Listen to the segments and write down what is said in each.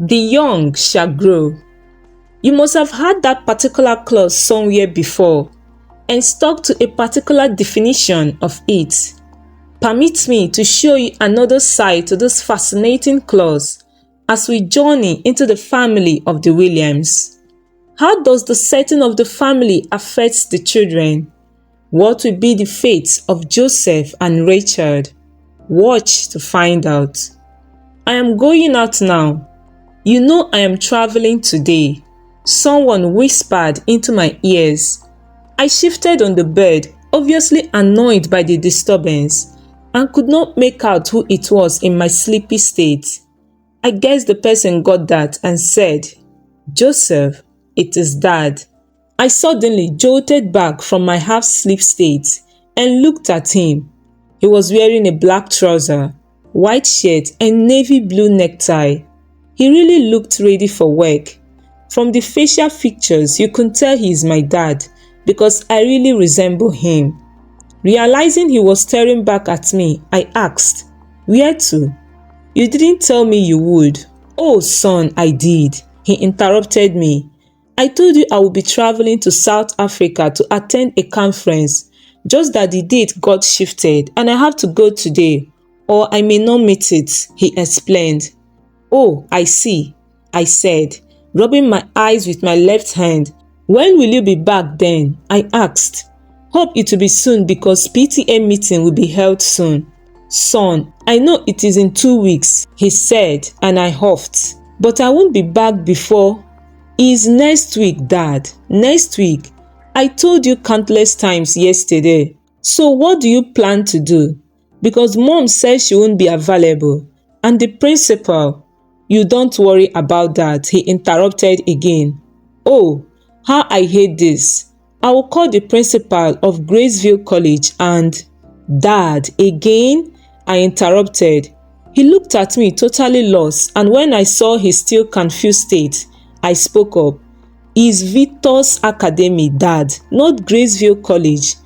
The young shall grow. You must have heard that particular clause somewhere before and stuck to a particular definition of it. Permit me to show you another side to this fascinating clause as we journey into the family of the Williams. How does the setting of the family affect the children? What will be the fate of Joseph and Rachel? Watch to find out. I am going out now. You know I am traveling today. Someone whispered into my ears. I shifted on the bed, obviously annoyed by the disturbance, and could not make out who it was in my sleepy state. I guess the person got that and said, "Joseph, it is Dad." I suddenly jolted back from my half-sleep state and looked at him. He was wearing a black trouser, white shirt and navy blue necktie. He really looked ready for work. From the facial features, you could tell he is my dad because I really resemble him. Realizing he was staring back at me, I asked, "Where to?" "You didn't tell me you would." "Oh, son, I did," he interrupted me. "I told you I would be traveling to South Africa to attend a conference, just that the date got shifted and I have to go today, or I may not meet it," he explained. "Oh, I see," I said, rubbing my eyes with my left hand. "When will you be back then?" I asked. "Hope it will be soon because PTA meeting will be held soon." "Son, I know it is in 2 weeks," he said, and I huffed. "But I won't be back before." "It's next week, Dad. Next week. I told you countless times yesterday." "So what do you plan to do?" "Because Mom says she won't be available. And the principal." "You don't worry about that," he interrupted again. "Oh, how I hate this. I will call the principal of Graceville College and—" "Dad, again?" I interrupted. He looked at me totally lost, and when I saw his still confused state, I spoke up. "It's Victor's Academy, Dad, not Graceville College."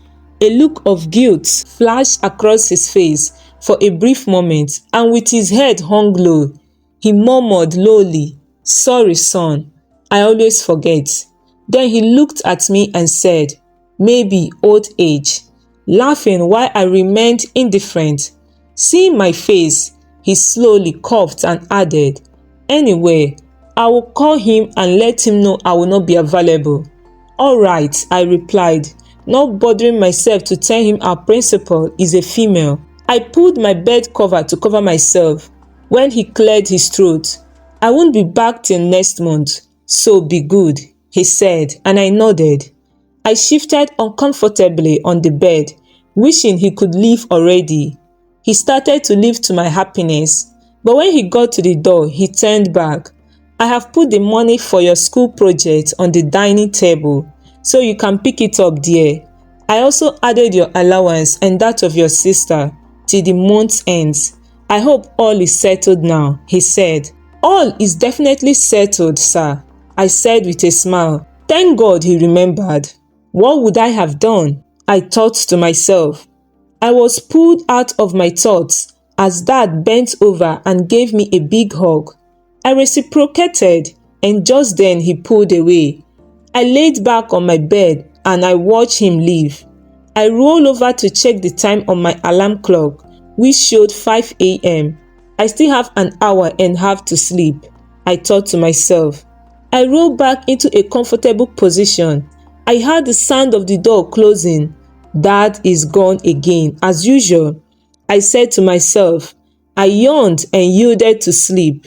A look of guilt flashed across his face for a brief moment, and with his head hung low, he murmured lowly, "Sorry, son. I always forget." Then he looked at me and said, "Maybe old age." Laughing while I remained indifferent. Seeing my face, he slowly coughed and added, "Anyway, I will call him and let him know I will not be available." "All right," I replied, not bothering myself to tell him our principal is a female. I pulled my bed cover to cover myself when he cleared his throat. "I won't be back till next month, so be good," he said, and I nodded. I shifted uncomfortably on the bed, wishing he could leave already. He started to leave to my happiness, but when he got to the door, he turned back. "I have put the money for your school project on the dining table, so you can pick it up there. I also added your allowance and that of your sister till the month ends. I hope all is settled now," he said. "All is definitely settled, sir," I said with a smile. Thank God he remembered. What would I have done? I thought to myself. I was pulled out of my thoughts as Dad bent over and gave me a big hug. I reciprocated, and just then he pulled away. I laid back on my bed and I watched him leave. I rolled over to check the time on my alarm clock, which showed 5 a.m. I still have an hour and a half to sleep, I thought to myself. I rolled back into a comfortable position. I heard the sound of the door closing. Dad is gone again, as usual, I said to myself. I yawned and yielded to sleep.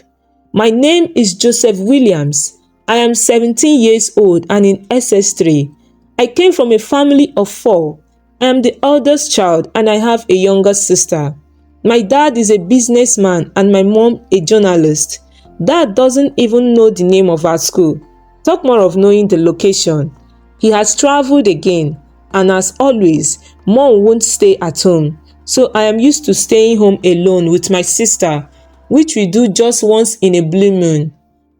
My name is Joseph Williams. I am 17 years old and in SS3. I came from a family of 4. I am the eldest child and I have a younger sister. My dad is a businessman and my mom a journalist. Dad doesn't even know the name of our school. Talk more of knowing the location. He has traveled again, and as always, Mom won't stay at home, so I am used to staying home alone with my sister, which we do just once in a blue moon.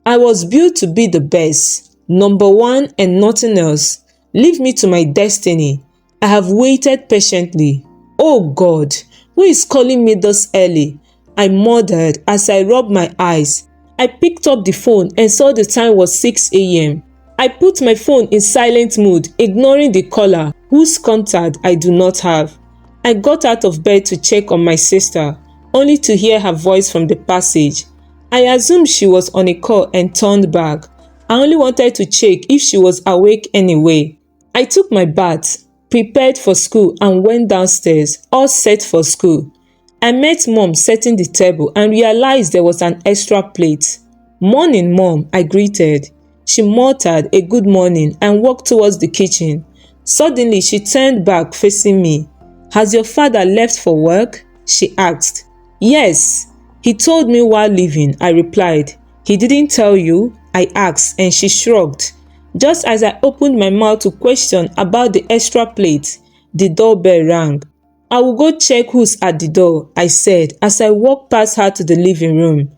I was built to be the best, number one and nothing else. Leave me to my destiny. I have waited patiently. Oh God, who is calling me this early? I muttered as I rubbed my eyes. I picked up the phone and saw the time was 6 a.m. I put my phone in silent mode, ignoring the caller, whose contact I do not have. I got out of bed to check on my sister, only to hear her voice from the passage. I assumed she was on a call and turned back. I only wanted to check if she was awake anyway. I took my bath, prepared for school, and went downstairs, all set for school. I met Mom setting the table and realized there was an extra plate. "Morning, Mom," I greeted. She muttered a good morning and walked towards the kitchen. Suddenly, she turned back facing me. "Has your father left for work?" she asked. "Yes, he told me while leaving," I replied. "He didn't tell you?" I asked, and she shrugged. Just as I opened my mouth to question about the extra plate, the doorbell rang. "I will go check who's at the door," I said as I walked past her to the living room.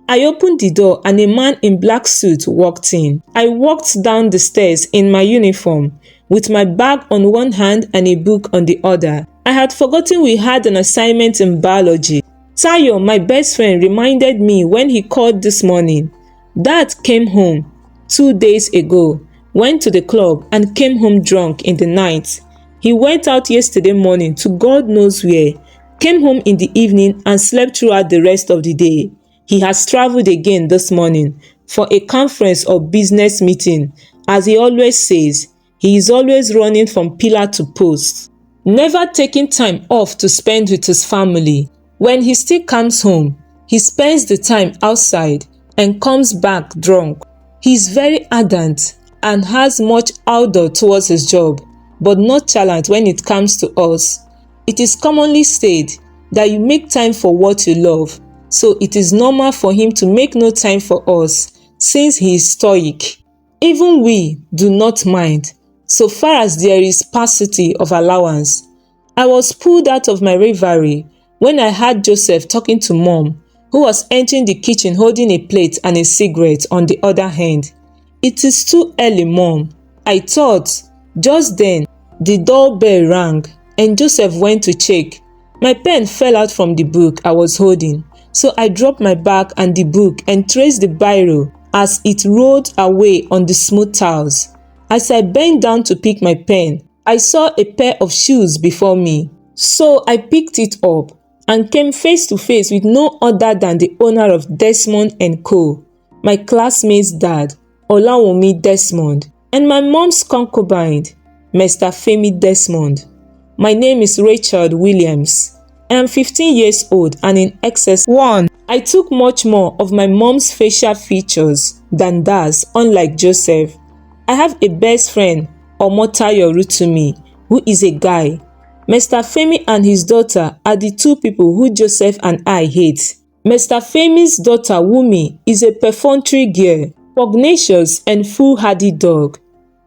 I opened the door and a man in black suit walked in. I walked down the stairs in my uniform, with my bag on one hand and a book on the other. I had forgotten we had an assignment in biology. Tayo, my best friend, reminded me when he called this morning. Dad came home 2 days ago, went to the club and came home drunk in the night. He went out yesterday morning to God knows where, came home in the evening and slept throughout the rest of the day. He has traveled again this morning for a conference or business meeting. As he always says, he is always running from pillar to post, never taking time off to spend with his family. When he still comes home, he spends the time outside and comes back drunk. He is very ardent and has much ardor towards his job, but nonchalant when it comes to us. It is commonly said that you make time for what you love, so it is normal for him to make no time for us, since he is stoic. Even we do not mind, so far as there is sparsity of allowance. I was pulled out of my reverie when I heard Joseph talking to Mom, who was entering the kitchen holding a plate and a cigarette on the other hand. "It is too early, Mom," I thought. Just then, the doorbell rang and Joseph went to check. My pen fell out from the book I was holding, so I dropped my bag and the book and traced the biro as it rolled away on the smooth tiles. As I bent down to pick my pen, I saw a pair of shoes before me. So I picked it up and came face to face with no other than the owner of Desmond & Co., my classmate's dad, Olawunmi Desmond, and my mom's concubine, Mr. Femi Desmond. My name is Rachel Williams. I am 15 years old and in excess 1. I took much more of my mom's facial features than theirs, unlike Joseph. I have a best friend, Omotayo Rutumi, who is a guy. Mr. Femi and his daughter are the two people who Joseph and I hate. Mr. Femi's daughter Wumi is a perfunctory girl, pugnacious and foolhardy dog.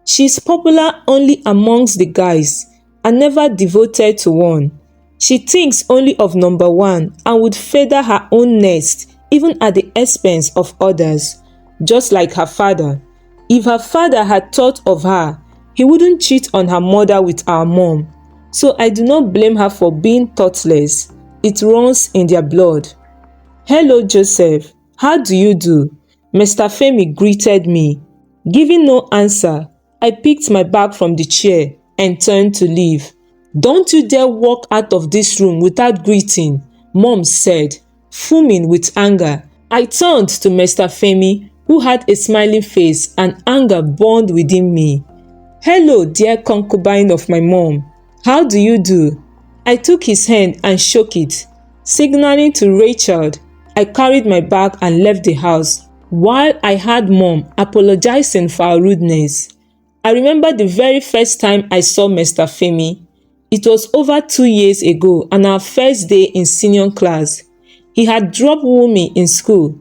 She is popular only amongst the guys and never devoted to one. She thinks only of number one and would feather her own nest even at the expense of others, just like her father. If her father had thought of her, he wouldn't cheat on her mother with our mom. So I do not blame her for being thoughtless. It runs in their blood. "Hello, Joseph. How do you do?" Mr. Femi greeted me. Giving no answer, I picked my bag from the chair and turned to leave. "Don't you dare walk out of this room without greeting," Mom said, fuming with anger. I turned to Mr. Femi, who had a smiling face, and anger burned within me. "Hello, dear concubine of my mom. How do you do?" I took his hand and shook it. Signaling to Rachel, I carried my bag and left the house, while I heard Mom apologizing for our rudeness. I remember the very first time I saw Mr. Femi. It was over 2 years ago and our first day in senior class. He had dropped Wumi in school.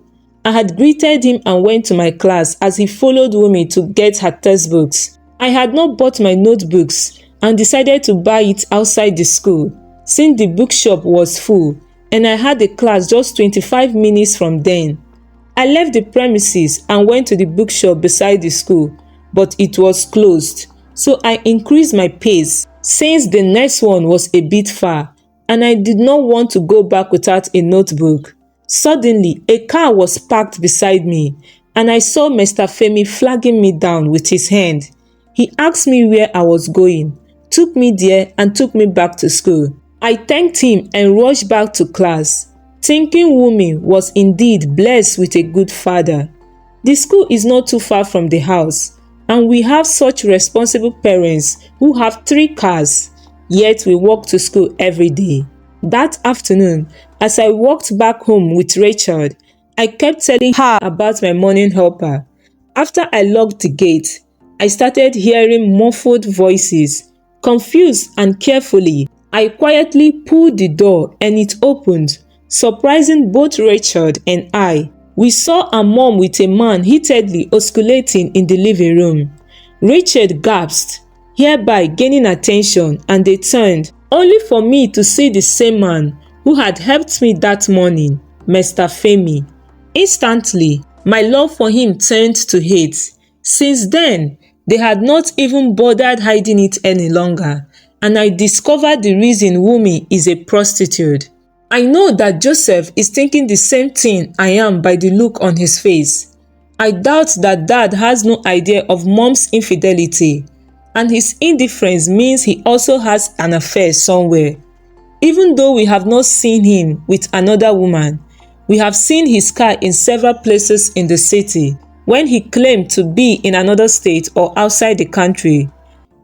I had greeted him and went to my class as he followed Wumi to get her textbooks. I had not bought my notebooks and decided to buy it outside the school, since the bookshop was full and I had a class just 25 minutes from then. I left the premises and went to the bookshop beside the school, but it was closed, so I increased my pace since the next one was a bit far and I did not want to go back without a notebook. Suddenly, a car was parked beside me, and I saw Mr. Femi flagging me down with his hand. He asked me where I was going, took me there, and took me back to school. I thanked him and rushed back to class, thinking Wumi was indeed blessed with a good father. The school is not too far from the house, and we have such responsible parents who have 3 cars, yet we walk to school every day. That afternoon, as I walked back home with Rachel, I kept telling her about my morning helper. After I locked the gate, I started hearing muffled voices. Confused and carefully, I quietly pulled the door and it opened, surprising both Rachel and I. We saw our mom with a man heatedly osculating in the living room. Rachel gasped, hereby gaining attention, and they turned, only for me to see the same man who had helped me that morning, Mr. Femi. Instantly, my love for him turned to hate. Since then, they had not even bothered hiding it any longer, and I discovered the reason Wumi is a prostitute. I know that Joseph is thinking the same thing I am by the look on his face. I doubt that Dad has no idea of Mom's infidelity, and his indifference means he also has an affair somewhere. Even though we have not seen him with another woman, we have seen his car in several places in the city when he claimed to be in another state or outside the country.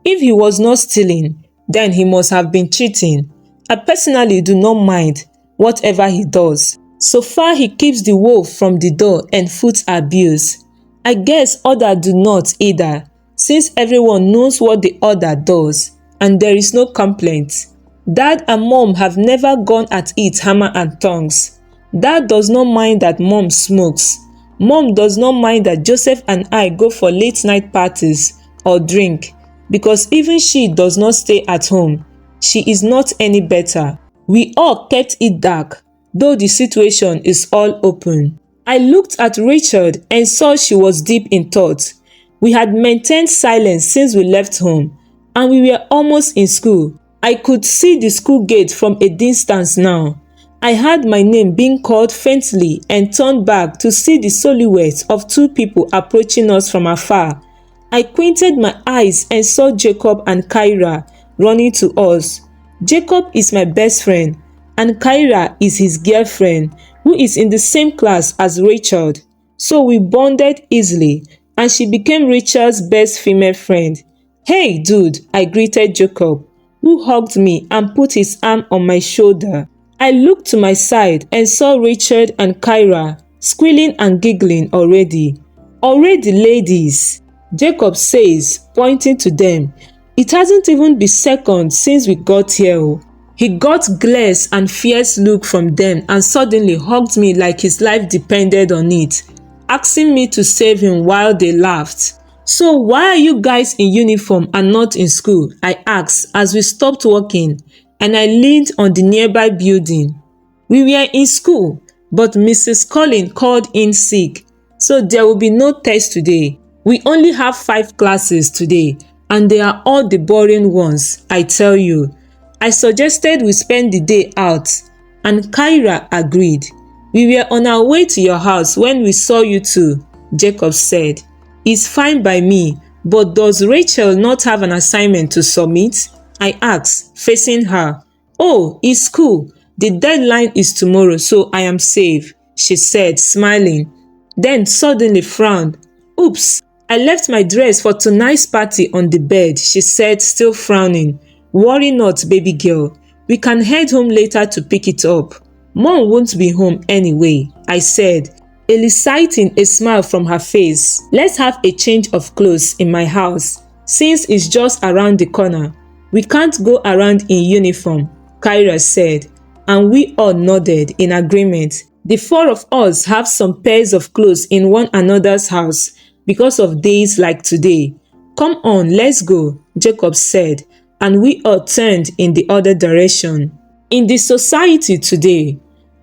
If he was not stealing, then he must have been cheating. I personally do not mind whatever he does. So far he keeps the wolf from the door and foot abuse. I guess others do not either, since everyone knows what the other does and there is no complaint. Dad and Mom have never gone at it hammer and tongs. Dad does not mind that Mom smokes. Mom does not mind that Joseph and I go for late night parties or drink, because even she does not stay at home. She is not any better. We all kept it dark, though the situation is all open. I looked at Rachel and saw she was deep in thought. We had maintained silence since we left home, and we were almost in school. I could see the school gate from a distance now. I heard my name being called faintly and turned back to see the silhouettes of 2 people approaching us from afar. I squinted my eyes and saw Jacob and Kyra running to us. Jacob is my best friend, and Kyra is his girlfriend, who is in the same class as Rachel. So we bonded easily, and she became Rachel's best female friend. "Hey dude," I greeted Jacob, who hugged me and put his arm on my shoulder. I looked to my side and saw Rachel and Kyra squealing and giggling already. "Already, ladies," Jacob says, pointing to them. "It hasn't even been seconds since we got here." He got glares and fierce look from them and suddenly hugged me like his life depended on it, asking me to save him while they laughed. "So why are you guys in uniform and not in school?" I asked as we stopped walking, and I leaned on the nearby building. "We were in school, but Mrs. Collins called in sick, so there will be no test today. We only have 5 classes today, and they are all the boring ones, I tell you." I suggested we spend the day out, and Kyra agreed. "We were on our way to your house when we saw you two," Jacob said. "It's fine by me, but does Rachel not have an assignment to submit?" I asked, facing her. "Oh, it's cool. The deadline is tomorrow, so I am safe," she said, smiling. Then suddenly frowned. "Oops, I left my dress for tonight's party on the bed," she said, still frowning. "Worry not, baby girl. We can head home later to pick it up. Mom won't be home anyway," I said, eliciting a smile from her face. "Let's have a change of clothes in my house, since it's just around the corner. We can't go around in uniform," Kyra said, and we all nodded in agreement. The 4 of us have some pairs of clothes in one another's house because of days like today. "Come on, let's go," Jacob said, and we all turned in the other direction. In the society today,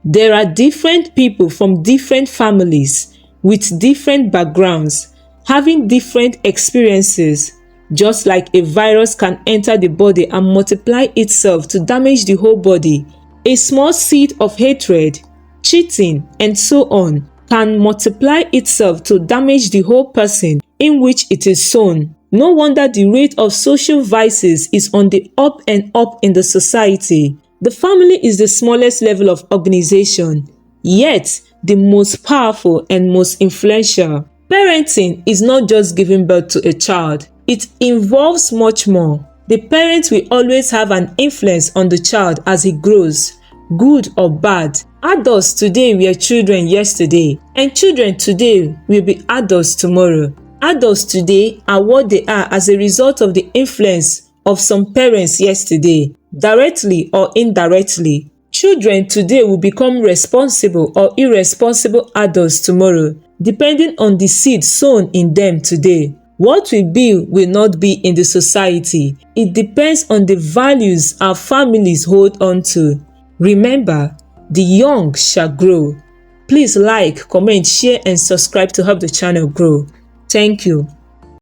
there are different people from different families with different backgrounds, having different experiences. Just like a virus can enter the body and multiply itself to damage the whole body, a small seed of hatred cheating, and so on, can multiply itself to damage the whole person in which it is sown. No wonder the rate of social vices is on the up and up in the society. The family is the smallest level of organization, yet the most powerful and most influential. Parenting is not just giving birth to a child. It involves much more. The parent will always have an influence on the child as he grows, good or bad. Adults today were children yesterday, and children today will be adults tomorrow. Adults today are what they are as a result of the influence of some parents yesterday, directly or indirectly. Children today will become responsible or irresponsible adults tomorrow, depending on the seed sown in them today. What will not be in the society. It depends on the values our families hold on to. Remember, the young shall grow. Please like, comment, share, and subscribe to help the channel grow. Thank you.